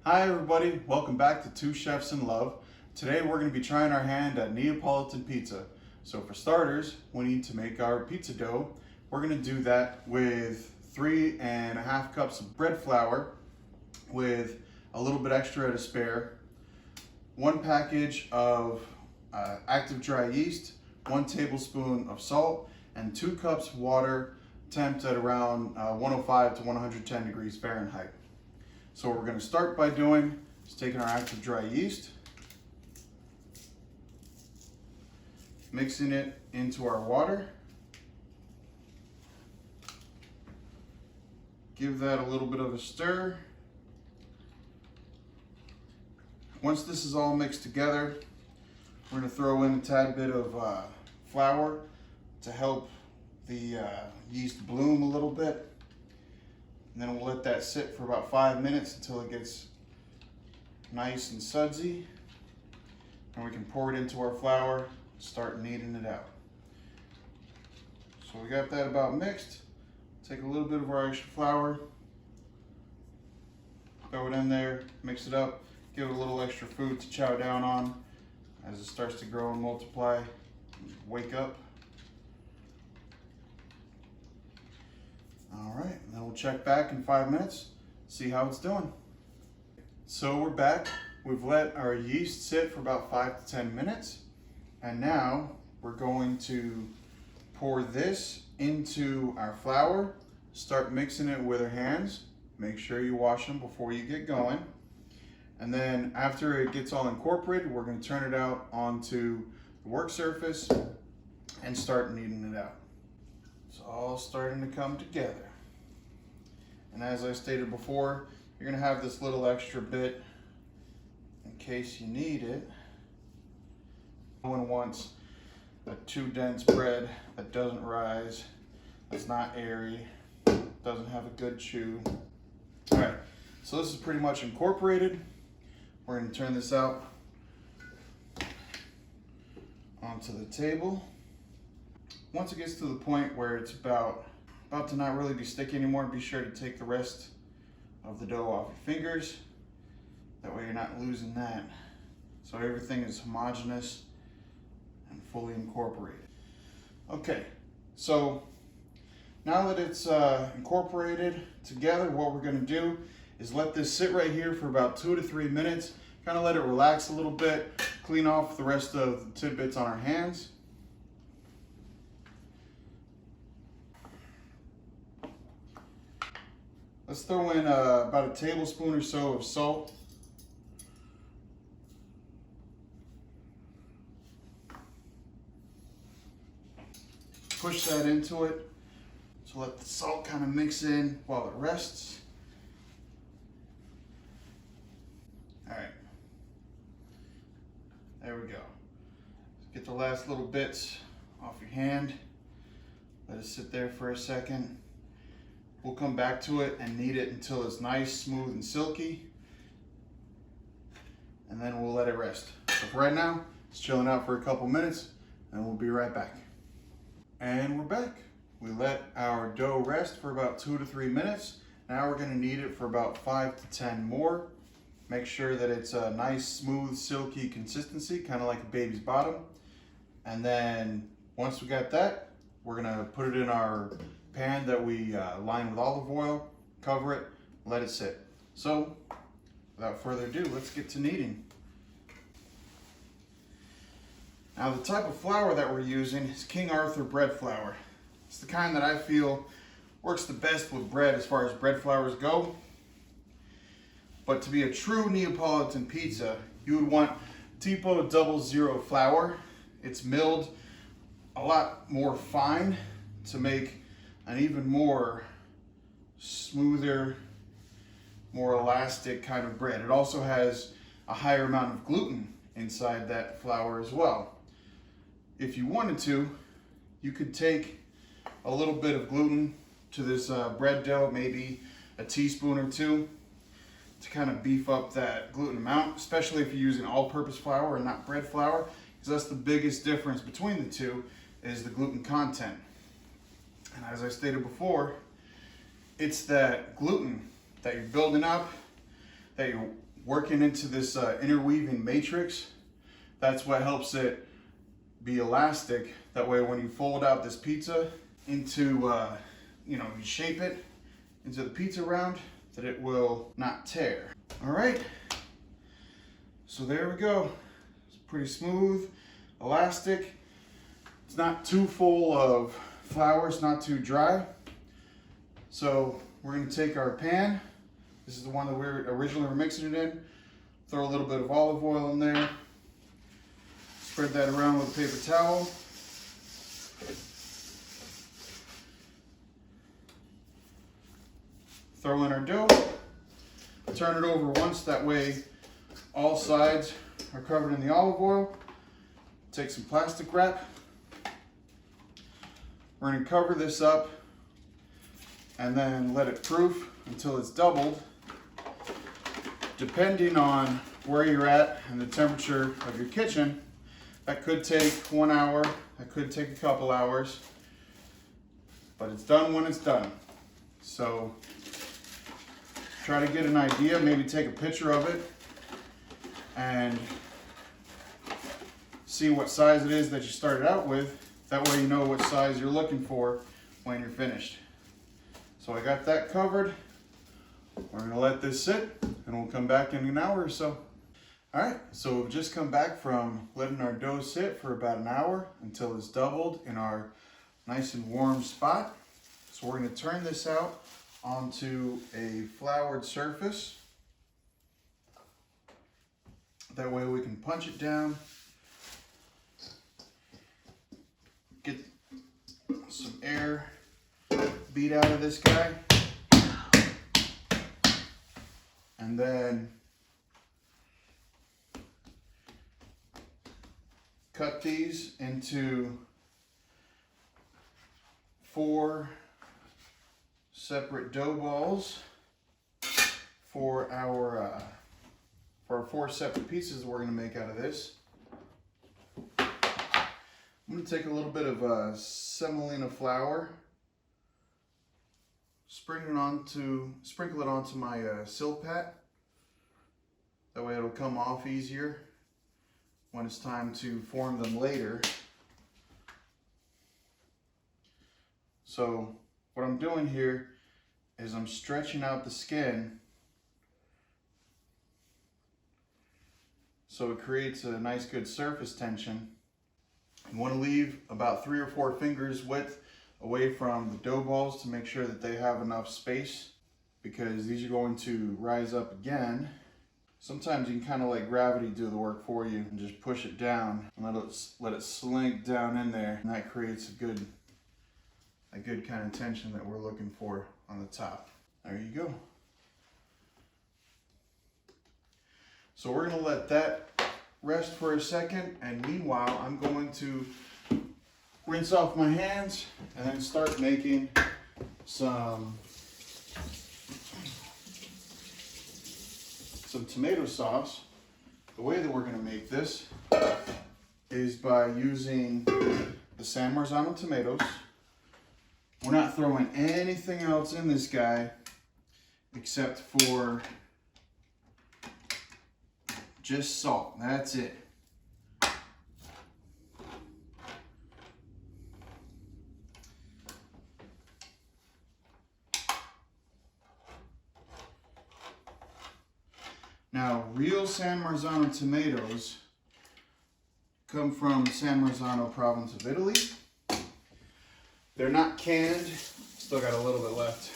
Hi everybody, welcome back to Two Chefs in Love. Today we're going to be trying our hand at Neapolitan pizza. So for starters, we need to make our pizza dough. We're going to do that with 3.5 cups of bread flour with a little bit extra to spare, 1 package of active dry yeast, 1 tablespoon of salt, and 2 cups of water temped at around 105 to 110 degrees Fahrenheit. So what we're going to start by doing is taking our active dry yeast, mixing it into our water, give that a little bit of a stir. Once this is all mixed together, we're going to throw in a tad bit of flour to help the yeast bloom a little bit. And then we'll let that sit for about 5 minutes until it gets nice and sudsy. And we can pour it into our flour, start kneading it out. So we got that about mixed. Take a little bit of our extra flour, throw it in there, mix it up, give it a little extra food to chow down on as it starts to grow and multiply. Wake up. All right, and then we'll check back in 5 minutes, see how it's doing. So we're back. We've let our yeast sit for about 5 to 10 minutes. And now we're going to pour this into our flour, start mixing it with our hands. Make sure you wash them before you get going. And then after it gets all incorporated, we're going to turn it out onto the work surface and start kneading it out. It's all starting to come together. And as I stated before, you're going to have this little extra bit in case you need it. No one wants a too dense bread that doesn't rise, that's not airy, doesn't have a good chew. All right, so this is pretty much incorporated. We're going to turn this out onto the table. Once it gets to the point where it's about to not really be sticky anymore, be sure to take the rest of the dough off your fingers. That way you're not losing that. So everything is homogeneous and fully incorporated. Okay, so now that it's incorporated together, what we're going to do is let this sit right here for about 2 to 3 minutes. Kind of let it relax a little bit, clean off the rest of the tidbits on our hands. Let's throw in about a tablespoon or so of salt. Push that into it. So let the salt kind of mix in while it rests. All right. There we go. Get the last little bits off your hand. Let it sit there for a second. We'll come back to it and knead it until it's nice, smooth, and silky. And then we'll let it rest. So for right now, it's chilling out for a couple minutes and we'll be right back. And we're back. We let our dough rest for about 2 to 3 minutes. Now we're gonna knead it for about 5 to 10 more. Make sure that it's a nice, smooth, silky consistency, kind of like a baby's bottom. And then once we got that, we're gonna put it in our pan that we line with olive oil, cover it, let it sit. So without further ado, let's get to kneading. Now the type of flour that we're using is King Arthur bread flour. It's the kind that I feel works the best with bread as far as bread flours go. But to be a true Neapolitan pizza, you would want Tipo 00 flour. It's milled a lot more fine to make an even more smoother, more elastic kind of bread. It also has a higher amount of gluten inside that flour as well. If you wanted to, you could take a little bit of gluten to this bread dough, maybe a teaspoon or 2, to kind of beef up that gluten amount, especially if you're using all-purpose flour and not bread flour, because that's the biggest difference between the two is the gluten content. And as I stated before, it's that gluten that you're building up, that you're working into this interweaving matrix. That's what helps it be elastic. That way when you fold out this pizza into, you shape it into the pizza round, that it will not tear. All right, so there we go. It's pretty smooth, elastic. It's not too full of flour, it's not too dry. So we're gonna take our pan. This is the one that we originally were mixing it in. Throw a little bit of olive oil in there. Spread that around with a paper towel. Throw in our dough. Turn it over once, that way all sides are covered in the olive oil. Take some plastic wrap. We're going to cover this up and then let it proof until it's doubled. Depending on where you're at and the temperature of your kitchen, that could take 1 hour, that could take a couple hours, but it's done when it's done. So try to get an idea, maybe take a picture of it and see what size it is that you started out with. That way you know what size you're looking for when you're finished. So I got that covered. We're gonna let this sit and we'll come back in an hour or so. All right, so we've just come back from letting our dough sit for about an hour until it's doubled in our nice and warm spot. So we're gonna turn this out onto a floured surface. That way we can punch it down, get some air beat out of this guy, and then cut these into 4 separate dough balls for our 4 separate pieces that we're going to make out of this. I'm going to take a little bit of semolina flour, sprinkle it onto my silpat. That way it'll come off easier when it's time to form them later. So what I'm doing here is I'm stretching out the skin so it creates a nice good surface tension. You want to leave about 3 or 4 fingers width away from the dough balls to make sure that they have enough space, because these are going to rise up again. Sometimes you can kind of let gravity do the work for you and just push it down and let it slink down in there, and that creates a good kind of tension that we're looking for on the top. There you go. So we're going to let that rest for a second, and meanwhile I'm going to rinse off my hands and then start making some tomato sauce. The way that we're going to make this is by using the San Marzano tomatoes. We're not throwing anything else in this guy except for just salt. That's it. Now, real San Marzano tomatoes come from San Marzano province of Italy. They're not canned. Still got a little bit left.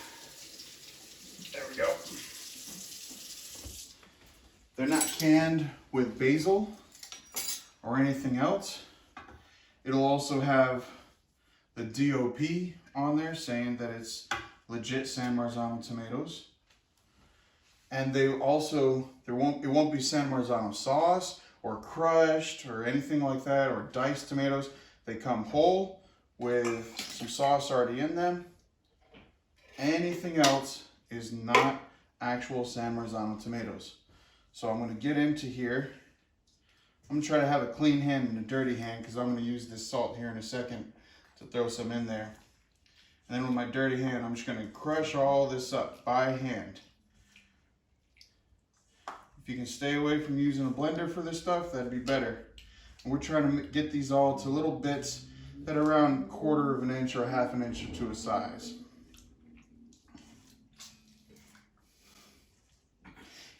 There we go. They're not canned with basil or anything else. It'll also have the DOP on there saying that it's legit San Marzano tomatoes. And they also, it won't be San Marzano sauce or crushed or anything like that, or diced tomatoes. They come whole with some sauce already in them. Anything else is not actual San Marzano tomatoes. So I'm going to get into here. I'm going to try to have a clean hand and a dirty hand, because I'm going to use this salt here in a second to throw some in there. And then with my dirty hand, I'm just going to crush all this up by hand. If you can stay away from using a blender for this stuff, that'd be better. And we're trying to get these all to little bits that are around 1/4 of an inch or 1/2 an inch to a size.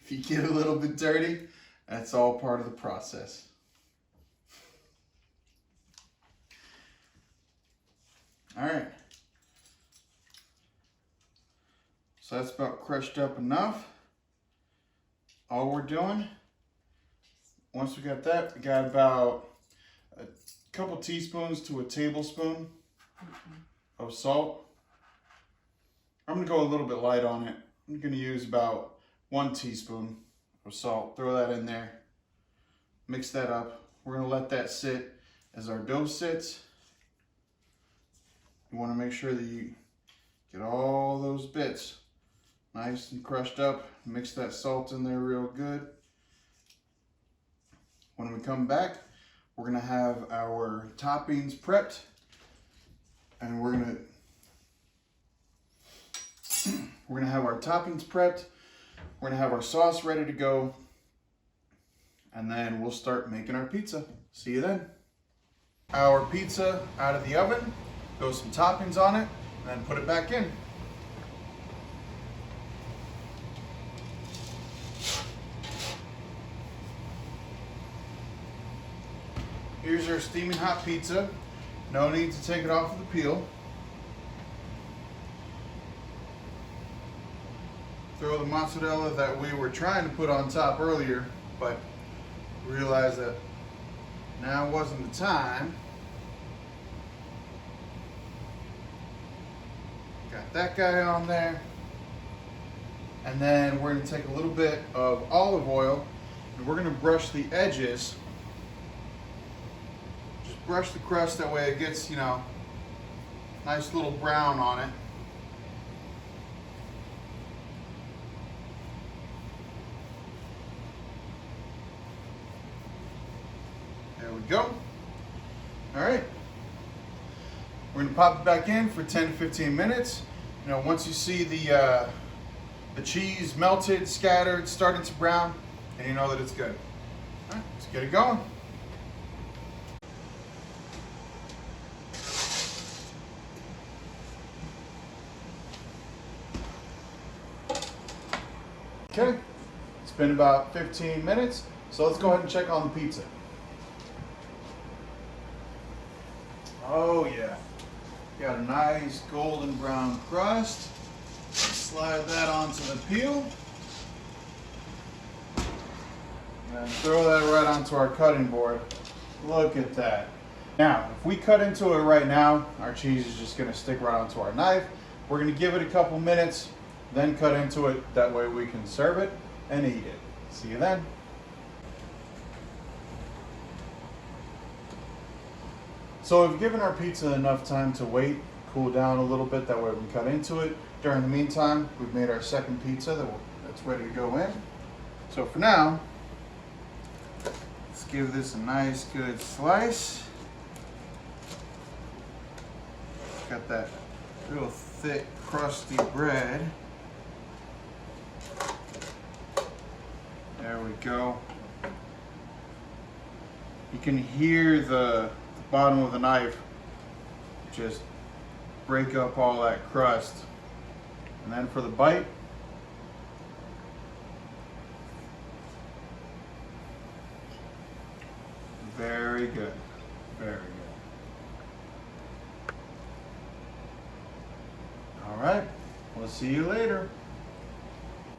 If you get a little bit dirty, that's all part of the process. All right. So that's about crushed up enough. All we're doing, once we got that, we got about a couple teaspoons to a tablespoon of salt. I'm gonna go a little bit light on it. I'm gonna use about 1 teaspoon of salt. Throw that in there. Mix that up. We're gonna let that sit as our dough sits. You wanna make sure that you get all those bits nice and crushed up. Mix that salt in there real good. When we come back, we're gonna have our toppings prepped, and we're gonna have our toppings prepped. We're gonna have our sauce ready to go, and then we'll start making our pizza. See you then. Our pizza out of the oven, throw some toppings on it, and then put it back in. Here's our steaming hot pizza. No need to take it off of the peel. Throw the mozzarella that we were trying to put on top earlier, but realized that now wasn't the time. Got that guy on there. And then we're going to take a little bit of olive oil and we're going to brush the edges. Just brush the crust, that way it gets, you know, nice little brown on it. There we go. All right. We're gonna pop it back in for 10 to 15 minutes. You know, once you see the cheese melted, scattered, starting to brown, and you know that it's good. All right, let's get it going. Okay, it's been about 15 minutes, so let's go ahead and check on the pizza. Oh yeah, got a nice golden brown crust. Slide that onto the peel. And throw that right onto our cutting board. Look at that. Now, if we cut into it right now, our cheese is just gonna stick right onto our knife. We're gonna give it a couple minutes, then cut into it. That way we can serve it and eat it. See you then. So we've given our pizza enough time to wait, cool down a little bit, that way we can cut into it. During the meantime, we've made our second pizza that's ready to go in. So for now, let's give this a nice good slice. Got that real thick, crusty bread. There we go. You can hear the bottom of the knife just break up all that crust. And then for the bite, very good, very good. All right, we'll see you later.